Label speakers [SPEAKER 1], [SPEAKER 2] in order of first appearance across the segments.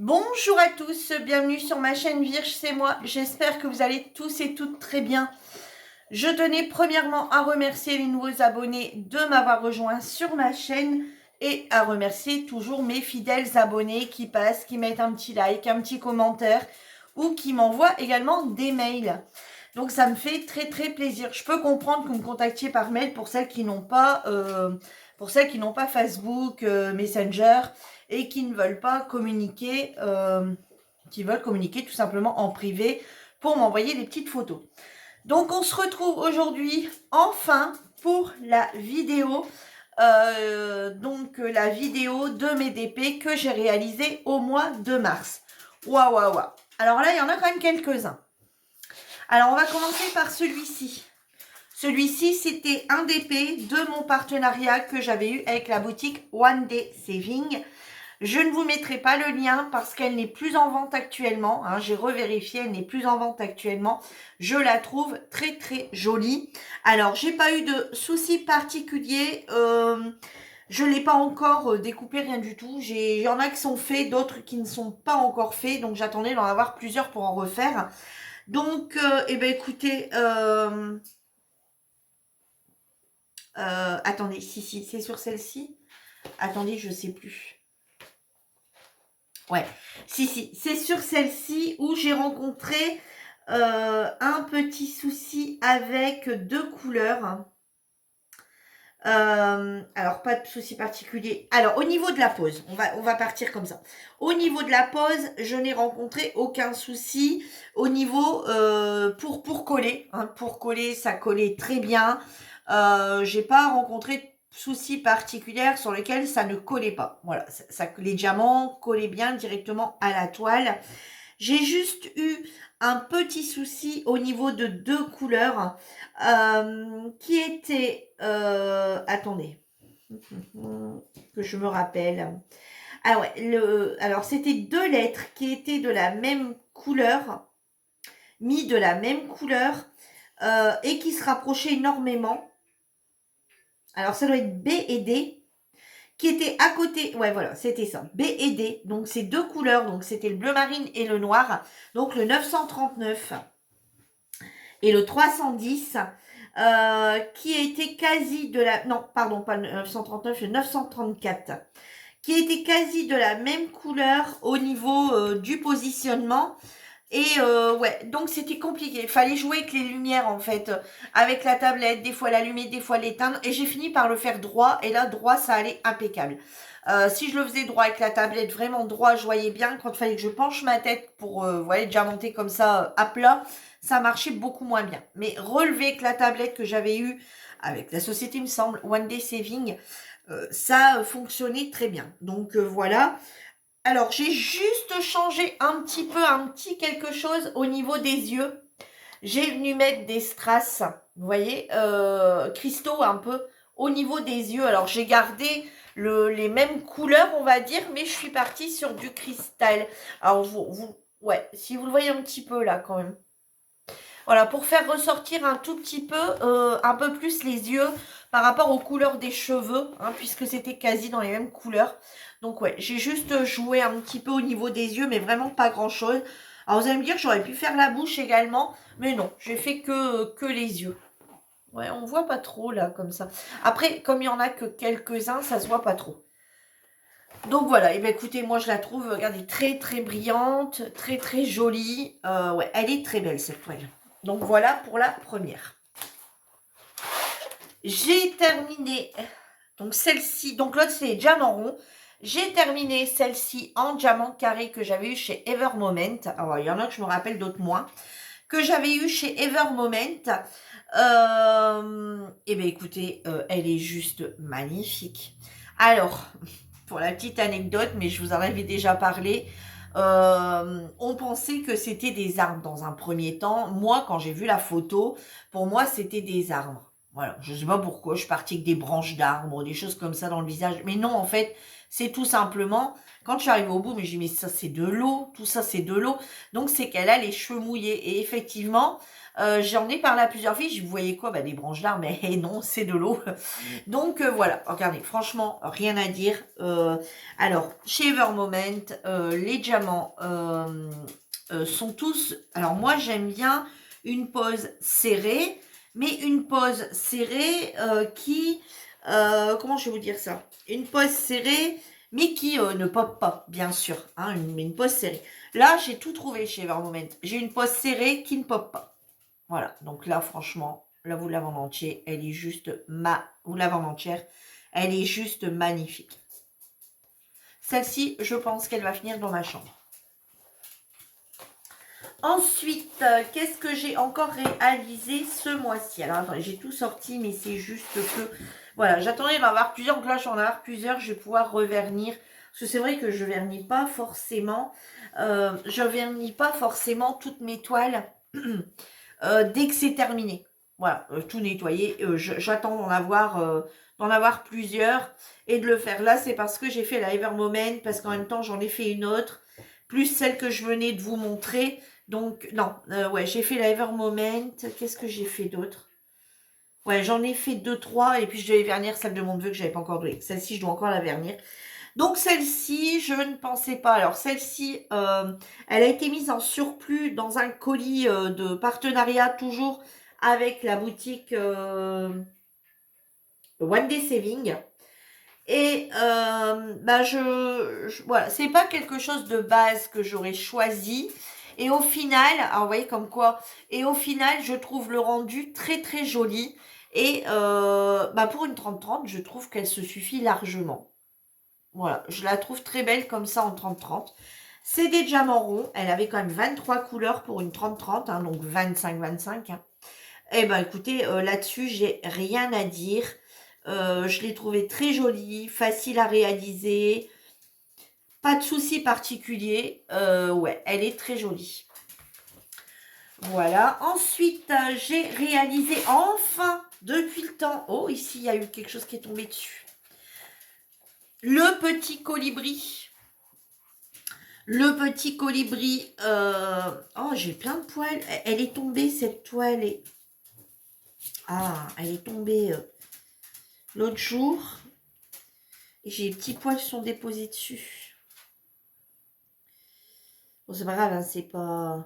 [SPEAKER 1] Bonjour à tous, bienvenue sur ma chaîne Virge, c'est moi. J'espère que vous allez tous et toutes très bien. Je tenais premièrement à remercier les nouveaux abonnés de m'avoir rejoint sur ma chaîne et à remercier toujours mes fidèles abonnés qui passent, qui mettent un petit like, un petit commentaire ou qui m'envoient également des mails. Donc ça me fait très très plaisir. Je peux comprendre que vous me contactiez par mail pour celles qui n'ont pas, Facebook, Messenger et qui ne veulent pas communiquer, qui veulent communiquer tout simplement en privé pour m'envoyer des petites photos. Donc on se retrouve aujourd'hui enfin pour la vidéo, la vidéo de mes DP que j'ai réalisée au mois de mars. Waouh waouh waouh. Alors là il y en a quand même quelques-uns. Alors on va commencer par celui-ci. Celui-ci, c'était un DP de mon partenariat que j'avais eu avec la boutique One Day Saving. Je ne vous mettrai pas le lien parce qu'elle n'est plus en vente actuellement. Hein, j'ai revérifié, elle n'est plus en vente actuellement. Je la trouve très très jolie. Alors, j'ai pas eu de soucis particuliers. Je ne l'ai pas encore découpé, rien du tout. Il y en a qui sont faits, d'autres qui ne sont pas encore faits. Donc, j'attendais d'en avoir plusieurs pour en refaire. Donc, écoutez... attendez, si, c'est sur celle-ci. Attendez, je sais plus. Ouais, si, c'est sur celle-ci où j'ai rencontré un petit souci avec deux couleurs. Alors, pas de souci particulier. Alors, au niveau de la pose, on va partir comme ça. Au niveau de la pose, je n'ai rencontré aucun souci. Au niveau pour coller, hein, pour coller, ça collait très bien. J'ai pas rencontré de souci particulier sur lequel ça ne collait pas. Voilà, les diamants collaient bien directement à la toile. J'ai juste eu un petit souci au niveau de deux couleurs qui étaient... attendez, que je me rappelle. Ah ouais, alors c'était deux lettres qui étaient de la même couleur, mis de la même couleur et qui se rapprochaient énormément. Alors ça doit être B et D. Qui était à côté, ouais voilà, c'était ça, B et D, donc ces deux couleurs, donc c'était le bleu marine et le noir, donc le 939 et le 310, qui était quasi de la, non pardon, pas le 939, le 934, qui était quasi de la même couleur au niveau du positionnement. Et ouais, donc c'était compliqué. Il fallait jouer avec les lumières en fait, avec la tablette, des fois l'allumer, des fois l'éteindre. Et j'ai fini par le faire droit. Et là, droit, ça allait impeccable. Si je le faisais droit avec la tablette, vraiment droit, je voyais bien. Quand il fallait que je penche ma tête pour diamanter comme ça à plat, ça marchait beaucoup moins bien. Mais relever avec la tablette que j'avais eue avec la société, il me semble, One Day Saving, ça fonctionnait très bien. Donc voilà. Alors, j'ai juste changé un petit quelque chose au niveau des yeux. J'ai venu mettre des strass, vous voyez, cristaux un peu au niveau des yeux. Alors, j'ai gardé les mêmes couleurs, on va dire, mais je suis partie sur du cristal. Alors, ouais, si vous le voyez un petit peu là quand même. Voilà, pour faire ressortir un tout petit peu, un peu plus les yeux par rapport aux couleurs des cheveux, hein, puisque c'était quasi dans les mêmes couleurs. Donc ouais, j'ai juste joué un petit peu au niveau des yeux, mais vraiment pas grand-chose. Alors vous allez me dire que j'aurais pu faire la bouche également, mais non, j'ai fait que les yeux. Ouais, on voit pas trop là, comme ça. Après, comme il y en a que quelques-uns, ça se voit pas trop. Donc voilà, et bien écoutez, moi je la trouve, regardez, très très brillante, très très jolie. Ouais, elle est très belle cette toile. Donc voilà pour la première. J'ai terminé, donc celle-ci, donc l'autre c'est diamant rond. J'ai terminé celle-ci en diamant carré que j'avais eu chez Evermoment. Alors il y en a que je me rappelle, d'autres moins. Que j'avais eu chez Evermoment. Et bien écoutez, elle est juste magnifique. Alors, pour la petite anecdote, mais je vous en avais déjà parlé, on pensait que c'était des arbres dans un premier temps. Moi, quand j'ai vu la photo, pour moi, c'était des arbres. Voilà, je ne sais pas pourquoi, je suis partie avec des branches d'arbres, des choses comme ça dans le visage. Mais non, en fait, C'est tout simplement, quand je suis arrivée au bout, mais j'ai dit, mais ça c'est de l'eau, tout ça c'est de l'eau. Donc c'est qu'elle a les cheveux mouillés. Et effectivement, j'en ai parlé à plusieurs filles, je vous voyez quoi, bah, des branches d'arbres, mais non, c'est de l'eau. Donc voilà, regardez, franchement, rien à dire. Alors, chez Evermoment, les diamants sont tous... Alors moi, j'aime bien une pose serrée, mais une pose serrée qui... comment je vais vous dire ça? Une pose serrée, mais qui ne pop pas, bien sûr. Hein, une pose serrée. Là, j'ai tout trouvé chez Evermoment. J'ai une pose serrée qui ne pop pas. Voilà, donc là, franchement, là, vous l'avez en entier, elle est juste vous l'avez en entière, elle est juste magnifique. Celle-ci, je pense qu'elle va finir dans ma chambre. Ensuite, qu'est-ce que j'ai encore réalisé ce mois-ci? Alors, attendez, j'ai tout sorti, mais c'est juste que... Voilà, j'attendais d'en avoir plusieurs. Donc là, j'en ai avoir plusieurs. Je vais pouvoir revernir. Parce que c'est vrai que je vernis pas forcément. Je vernis pas forcément toutes mes toiles dès que c'est terminé. Voilà, tout nettoyer. J'attends d'en avoir plusieurs et de le faire. Là, c'est parce que j'ai fait la Evermoment, parce qu'en même temps, j'en ai fait une autre, plus celle que je venais de vous montrer. Donc, non, ouais, j'ai fait la Evermoment. Qu'est-ce que j'ai fait d'autre? Ouais, j'en ai fait 2, 3, et puis je devais vernir celle de mon neveu que j'avais pas encore douée. Celle-ci, je dois encore la vernir. Donc, celle-ci, je ne pensais pas. Alors, celle-ci, elle a été mise en surplus dans un colis de partenariat, toujours avec la boutique One Day Saving. Et bah voilà, c'est pas quelque chose de base que j'aurais choisi. Et au final, alors vous voyez comme quoi, et au final, je trouve le rendu très très joli. Et bah pour une 30-30, je trouve qu'elle se suffit largement. Voilà, je la trouve très belle comme ça en 30-30. C'est des diamants ronds. Elle avait quand même 23 couleurs pour une 30-30, hein, donc 25-25. Hein. Eh ben écoutez, là-dessus, j'ai rien à dire. Je l'ai trouvée très jolie, facile à réaliser. Pas de souci particulier. Ouais, elle est très jolie. Voilà. Ensuite, j'ai réalisé enfin, depuis le temps... Oh, ici, il y a eu quelque chose qui est tombé dessus. Le petit colibri. Le petit colibri. Oh, j'ai plein de poils. Elle est tombée, cette toile. Ah, elle est tombée l'autre jour. Et j'ai les petits poils qui sont déposés dessus. Bon, c'est pas grave, hein, c'est pas...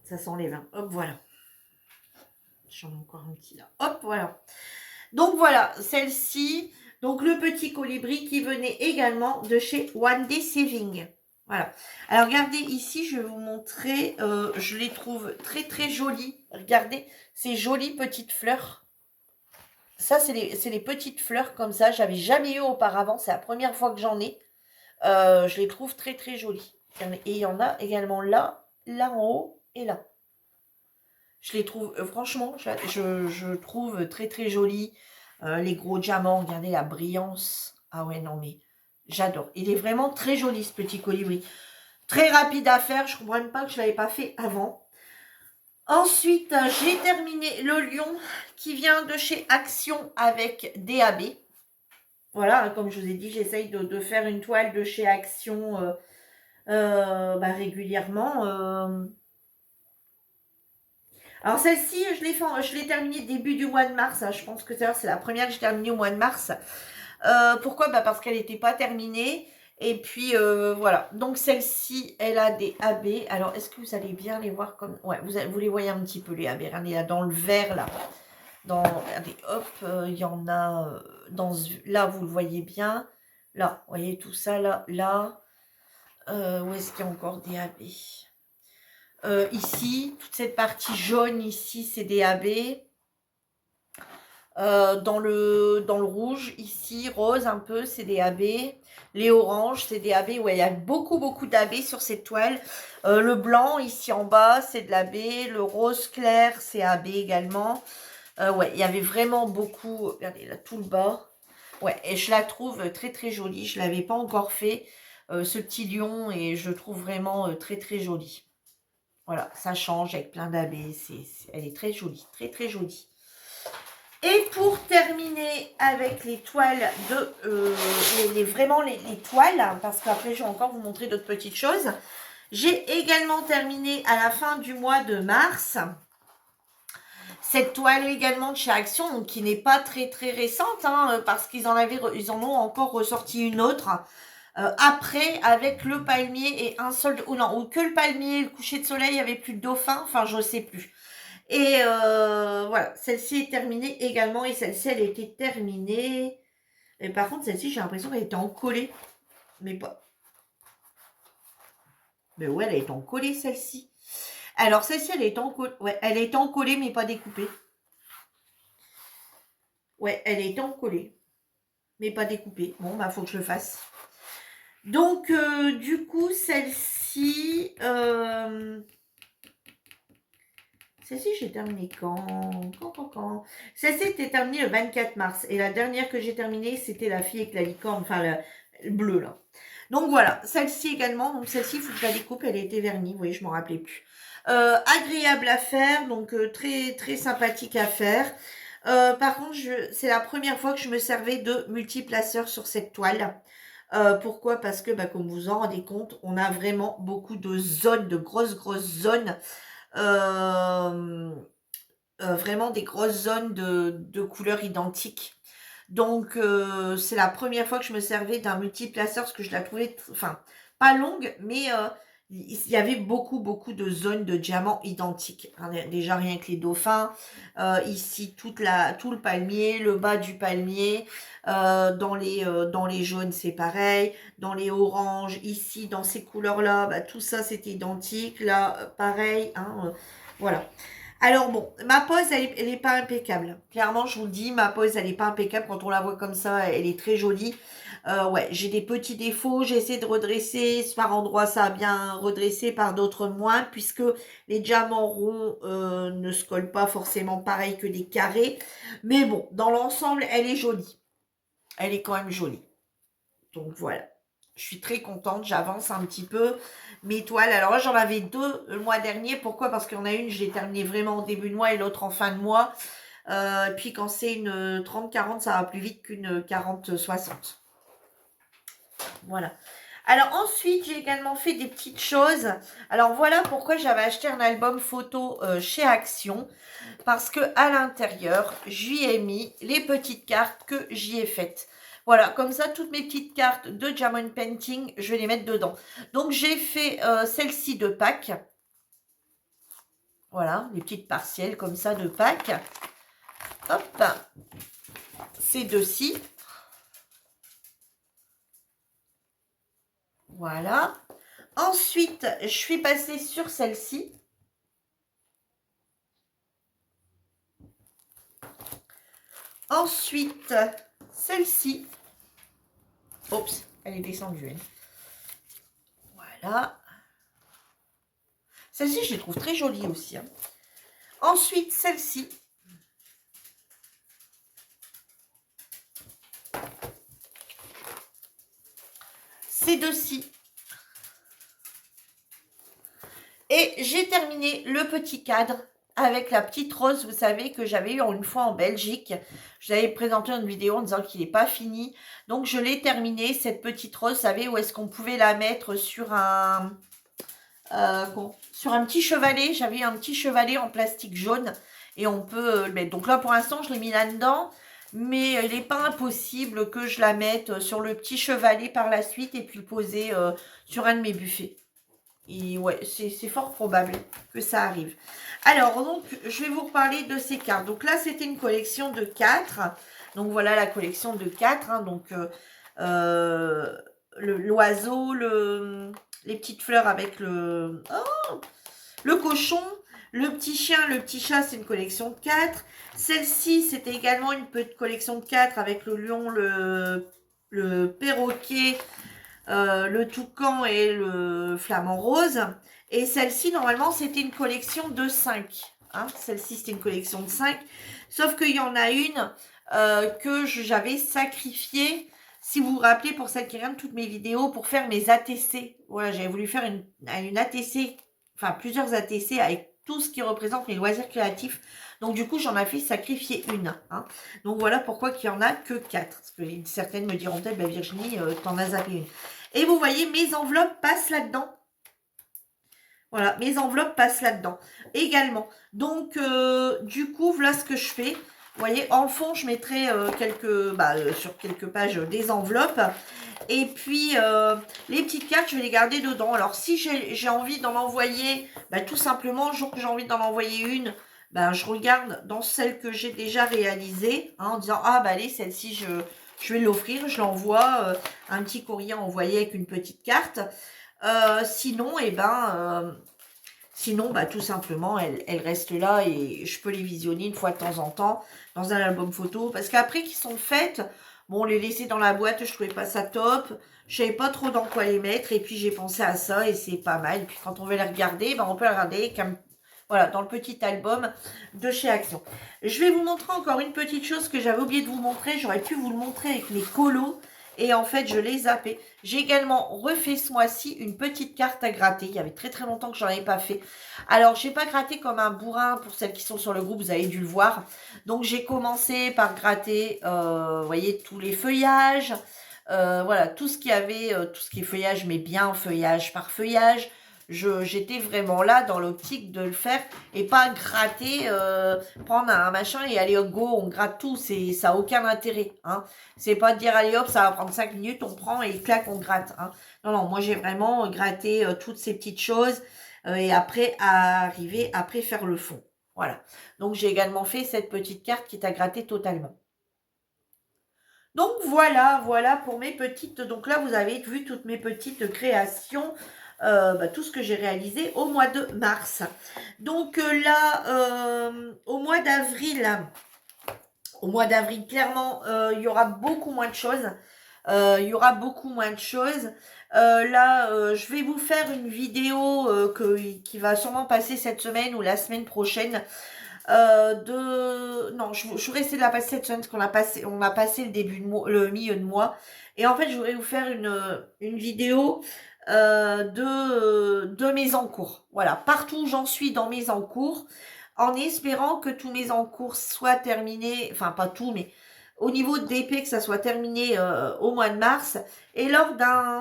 [SPEAKER 1] Ça s'enlève. Hein. Hop, voilà. J'en ai encore un petit là. Hop, voilà. Donc voilà, celle-ci. Donc le petit colibri qui venait également de chez One Day Saving. Voilà. Alors regardez ici, je vais vous montrer. Je les trouve très très jolies. Regardez ces jolies petites fleurs. Ça, c'est les petites fleurs comme ça. J'avais jamais eu auparavant. C'est la première fois que j'en ai. Je les trouve très très jolies. Et il y en a également là, là en haut et là. Je les trouve, franchement, je trouve très très jolies. Les gros diamants, regardez la brillance. Ah ouais, non mais j'adore. Il est vraiment très joli ce petit colibri. Très rapide à faire, je ne comprends même pas que je ne l'avais pas fait avant. Ensuite, j'ai terminé le lion qui vient de chez Action avec DAB. Voilà, comme je vous ai dit, j'essaye de faire une toile de chez Action régulièrement. Alors celle-ci, je l'ai terminée début du mois de mars. Hein. Je pense que c'est la première que j'ai terminée au mois de mars. Pourquoi? Parce qu'elle n'était pas terminée. Et puis voilà. Donc celle-ci, elle a des AB. Alors est-ce que vous allez bien les voir comme... Ouais, vous les voyez un petit peu les AB. Regardez là, dans le vert là. Regardez, hop, il y en a là, vous le voyez bien. Là, vous voyez tout ça là. Où est-ce qu'il y a encore des AB? Ici, toute cette partie jaune ici, c'est des AB. Dans le rouge, ici, rose un peu, c'est des AB. Les oranges, c'est des AB. Ouais, il y a beaucoup, beaucoup d'AB sur cette toile. Le blanc, ici en bas, c'est de l'AB. Le rose clair, c'est AB également. Ouais, il y avait vraiment beaucoup. Regardez, là, tout le bas. Ouais, et je la trouve très, très jolie. Je ne l'avais pas encore fait, ce petit lion, et je trouve vraiment très, très jolie. Voilà, ça change avec plein d'AB. Elle est très jolie, très, très jolie. Et pour terminer avec les toiles vraiment les toiles, parce qu'après je vais encore vous montrer d'autres petites choses, j'ai également terminé à la fin du mois de mars cette toile également de chez Action, donc qui n'est pas très très récente, hein, parce qu'ils en ont encore ressorti une autre après avec le palmier et un seul, ou non, ou que le palmier, le coucher de soleil, il n'y avait plus de dauphin, enfin je sais plus. Et voilà, celle-ci est terminée également, et celle-ci elle était terminée. Et par contre celle-ci j'ai l'impression qu'elle était encollée, mais pas. Mais ouais, elle est encollée celle-ci. Alors celle-ci elle est encollée, ouais, elle est encollée mais pas découpée. Ouais, elle est encollée, mais pas découpée. Bon, bah, faut que je le fasse. Donc, du coup, celle-ci... Celle-ci, j'ai terminé quand Celle-ci était terminée le 24 mars. Et la dernière que j'ai terminée, c'était la fille avec la licorne, enfin, le bleu, là. Donc, voilà. Celle-ci également. Donc, celle-ci, il faut que je la découpe. Elle a été vernie. Vous voyez, je m'en rappelais plus. Agréable à faire. Donc, très, très sympathique à faire. Par contre, c'est la première fois que je me servais de multiplaceur sur cette toile. Pourquoi? Parce que, bah, comme vous en rendez compte, on a vraiment beaucoup de zones, de grosses zones. Vraiment des grosses zones de couleurs identiques. Donc, c'est la première fois que je me servais d'un multiplaceur, parce que je la trouvais, enfin, pas longue, mais il y avait beaucoup de zones de diamants identiques. Déjà, rien que les dauphins. Ici, tout le palmier, le bas du palmier. Dans les jaunes, c'est pareil. Dans les oranges, ici, dans ces couleurs-là, bah, tout ça, c'était identique. Là, pareil. Hein, voilà. Alors bon, ma pose, elle est pas impeccable. Clairement, je vous le dis, ma pose, elle est pas impeccable. Quand on la voit comme ça, elle est très jolie. Ouais, j'ai des petits défauts. J'ai essayé de redresser. Par endroits, ça a bien redressé, par d'autres moins, puisque les diamants ronds ne se collent pas forcément pareil que des carrés. Mais bon, dans l'ensemble, elle est jolie. Elle est quand même jolie. Donc voilà. Je suis très contente, j'avance un petit peu mes toiles. Alors là, j'en avais deux le mois dernier. Pourquoi? Parce qu'il y en a une, je l'ai terminée vraiment au début de mois et l'autre en fin de mois. Puis quand c'est une 30-40, ça va plus vite qu'une 40-60. Voilà. Alors ensuite, j'ai également fait des petites choses. Alors voilà pourquoi j'avais acheté un album photo chez Action. Parce que à l'intérieur, j'y ai mis les petites cartes que j'y ai faites. Voilà, comme ça, toutes mes petites cartes de Diamond Painting, je vais les mettre dedans. Donc, j'ai fait celle-ci de Pâques. Voilà, les petites partielles comme ça de Pâques. Hop, ces deux-ci. Voilà. Ensuite, je suis passée sur celle-ci. Ensuite, celle-ci. Oups, elle est descendue. Elle. Voilà. Celle-ci, je les trouve très jolies aussi. Hein. Ensuite, celle-ci. Ces deux-ci. Et j'ai terminé le petit cadre avec la petite rose, vous savez, que j'avais eu une fois en Belgique. Je l'avais présenté une vidéo en disant qu'il n'est pas fini. Donc, je l'ai terminé, cette petite rose. Vous savez où est-ce qu'on pouvait la mettre sur un petit chevalet. J'avais un petit chevalet en plastique jaune. Et on peut le mettre. Donc là, pour l'instant, je l'ai mis là-dedans. Mais il n'est pas impossible que je la mette sur le petit chevalet par la suite. Et puis le poser sur un de mes buffets. Et ouais, c'est fort probable que ça arrive. Alors, donc, je vais vous reparler de ces cartes. Donc là, c'était une collection de 4. Donc voilà la collection de 4. Hein. Donc, l'oiseau, les petites fleurs avec le cochon, le petit chien, le petit chat, c'est une collection de 4. Celle-ci, c'était également une petite collection de 4 avec le lion, le perroquet, le toucan et le flamant rose. Et celle-ci, normalement, c'était une collection de 5. Hein. Celle-ci, c'était une collection de 5. Sauf qu'il y en a une que j'avais sacrifiée. Si vous vous rappelez, pour celles qui regardent toutes mes vidéos, pour faire mes ATC. Voilà, j'avais voulu faire une ATC, enfin plusieurs ATC avec tout ce qui représente mes loisirs créatifs. Donc, du coup, j'en ai fait sacrifier une. Hein. Donc, voilà pourquoi qu'il n'y en a que 4. Parce que certaines me diront peut-être, bah, Virginie, t'en as zappé une. Et vous voyez, mes enveloppes passent là-dedans. Voilà, mes enveloppes passent là-dedans également. Donc, du coup, voilà ce que je fais. Vous voyez, en fond, je mettrai sur quelques pages des enveloppes. Et puis, les petites cartes, je vais les garder dedans. Alors, si j'ai envie d'en envoyer, tout simplement, le jour que j'ai envie d'en envoyer une, je regarde dans celle que j'ai déjà réalisée, hein, en disant, ah, allez, celle-ci, je vais l'offrir. Je l'envoie, un petit courrier envoyé avec une petite carte. Sinon, tout simplement, elle reste là et je peux les visionner une fois de temps en temps dans un album photo. Parce qu'après qu'ils sont faites, bon, les laisser dans la boîte, je trouvais pas ça top. Je savais pas trop dans quoi les mettre et puis j'ai pensé à ça et c'est pas mal. Et puis quand on veut les regarder, on peut les regarder comme, voilà, dans le petit album de chez Action. Je vais vous montrer encore une petite chose que j'avais oublié de vous montrer. J'aurais pu vous le montrer avec mes colos. Et en fait, je l'ai zappé. J'ai également refait ce mois-ci une petite carte à gratter. Il y avait très très longtemps que je n'en avais pas fait. Alors, je n'ai pas gratté comme un bourrin pour celles qui sont sur le groupe. Vous avez dû le voir. Donc, j'ai commencé par gratter, vous voyez, tous les feuillages. Voilà, tout ce qui avait, tout ce qui est feuillage, mais bien feuillage par feuillage. J'étais vraiment là dans l'optique de le faire et pas gratter, prendre un machin et aller go, on gratte tout, ça n'a aucun intérêt. Hein. C'est pas de dire allez hop, ça va prendre 5 minutes, on prend et clac, on gratte. Hein. Non, moi j'ai vraiment gratté toutes ces petites choses et après après faire le fond. Voilà. Donc j'ai également fait cette petite carte qui est à gratter totalement. Donc voilà pour mes petites. Donc là vous avez vu toutes mes petites créations. Tout ce que j'ai réalisé au mois de mars. Donc là, au mois d'avril, clairement, il y aura beaucoup moins de choses. Là, je vais vous faire une vidéo qui va sûrement passer cette semaine ou la semaine prochaine. Non, je vais essayer de la passer cette semaine parce on a passé le milieu de mois. Et en fait, je voudrais vous faire une vidéo de mes encours. Voilà, partout où j'en suis dans mes encours, en espérant que tous mes encours soient terminés, enfin pas tout, mais au niveau de DP, que ça soit terminé au mois de mars. Et lors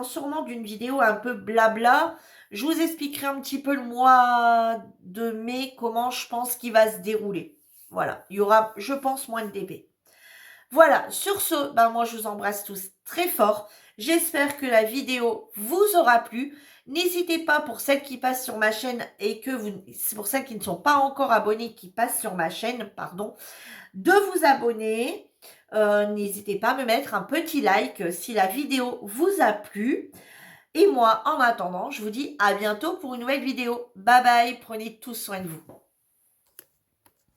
[SPEAKER 1] sûrement d'une vidéo un peu blabla, je vous expliquerai un petit peu le mois de mai, comment je pense qu'il va se dérouler. Voilà, il y aura, je pense, moins de DP. Voilà, sur ce, moi je vous embrasse tous très fort. J'espère que la vidéo vous aura plu. N'hésitez pas pour celles qui passent sur ma chaîne c'est pour celles qui ne sont pas encore abonnées, qui passent sur ma chaîne, pardon, de vous abonner. N'hésitez pas à me mettre un petit like si la vidéo vous a plu. Et moi, en attendant, je vous dis à bientôt pour une nouvelle vidéo. Bye bye, prenez tous soin de vous.